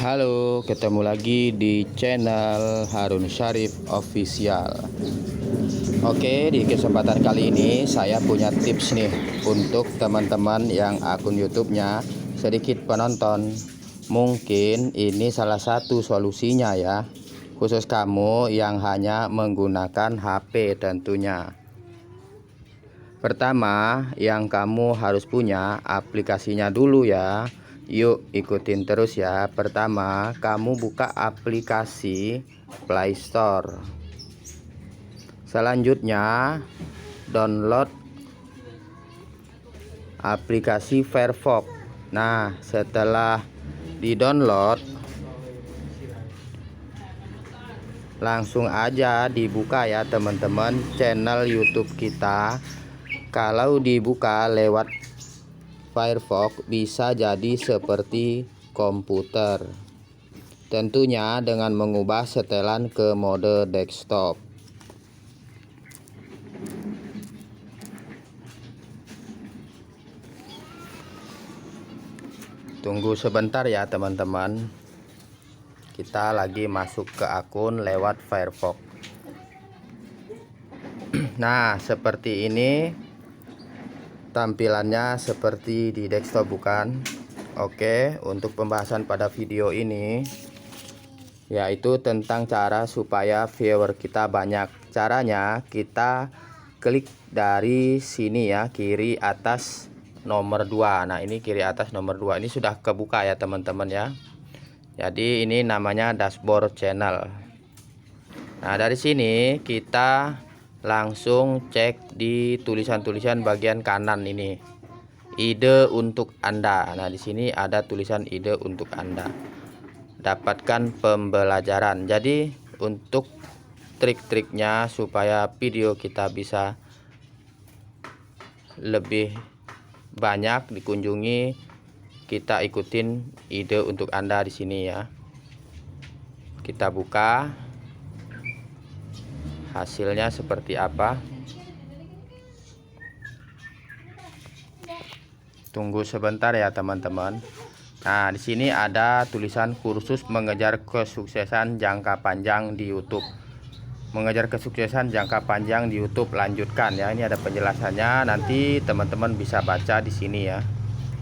Halo, ketemu lagi di channel Harun Syarif Official. Oke, di kesempatan kali ini saya punya tips nih untuk teman-teman yang akun YouTube-nya sedikit penonton. Mungkin ini salah satu solusinya ya, khusus kamu yang hanya menggunakan HP tentunya. Pertama, yang kamu harus punya aplikasinya dulu ya. Yuk ikutin terus ya. Pertama, kamu buka aplikasi Play Store. Selanjutnya, download aplikasi Firefox. Nah, setelah di-download, langsung aja dibuka ya teman-teman channel YouTube kita. Kalau dibuka lewat Firefox bisa jadi seperti komputer. Tentunya dengan mengubah setelan ke mode desktop. Tunggu sebentar ya teman-teman. Kita lagi masuk ke akun lewat Firefox. Nah, seperti ini tampilannya, seperti di desktop bukan? Oke, untuk pembahasan pada video ini yaitu tentang cara supaya viewer kita banyak. Caranya kita klik dari sini ya, kiri atas nomor 2. Nah, ini kiri atas nomor 2 ini sudah kebuka ya teman-teman ya. Jadi ini namanya dashboard channel. Nah, dari sini kita langsung cek di tulisan-tulisan bagian kanan ini. Ide untuk Anda. Nah, di sini ada tulisan ide untuk Anda. Dapatkan pembelajaran. Jadi untuk trik-triknya supaya video kita bisa lebih banyak dikunjungi, kita ikutin ide untuk Anda di sini ya. Kita buka. Hasilnya seperti apa? Tunggu sebentar ya teman-teman. Nah, di sini ada tulisan kursus mengejar kesuksesan jangka panjang di YouTube. Mengejar kesuksesan jangka panjang di YouTube, lanjutkan ya. Ini ada penjelasannya. Nanti teman-teman bisa baca di sini ya.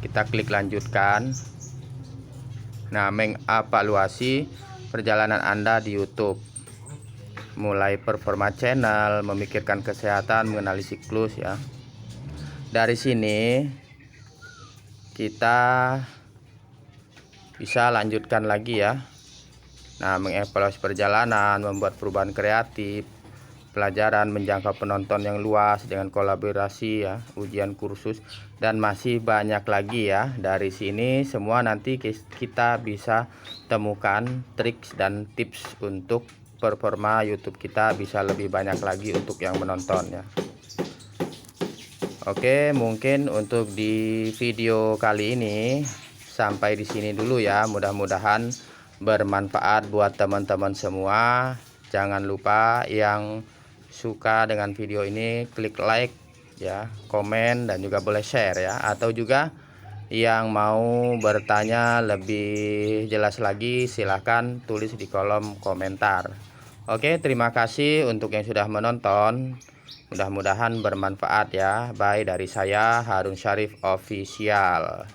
Kita klik lanjutkan. Nah, mengevaluasi perjalanan Anda di YouTube. Mulai performa channel, memikirkan kesehatan, mengenali siklus ya. Dari sini kita bisa lanjutkan lagi ya. Nah, mengevaluasi perjalanan, membuat perubahan kreatif, pelajaran, menjangkau penonton yang luas dengan kolaborasi ya, ujian kursus, dan masih banyak lagi ya. Dari sini semua nanti kita bisa temukan trik dan tips untuk performa YouTube kita bisa lebih banyak lagi untuk yang menonton ya. Oke, mungkin untuk di video kali ini sampai di sini dulu ya. Mudah-mudahan bermanfaat buat teman-teman semua. Jangan lupa yang suka dengan video ini klik like ya, komen, dan juga boleh share ya. Atau juga yang mau bertanya lebih jelas lagi silahkan tulis di kolom komentar. Oke, terima kasih untuk yang sudah menonton. Mudah-mudahan bermanfaat ya. Bye dari saya, Harun Syarif Official.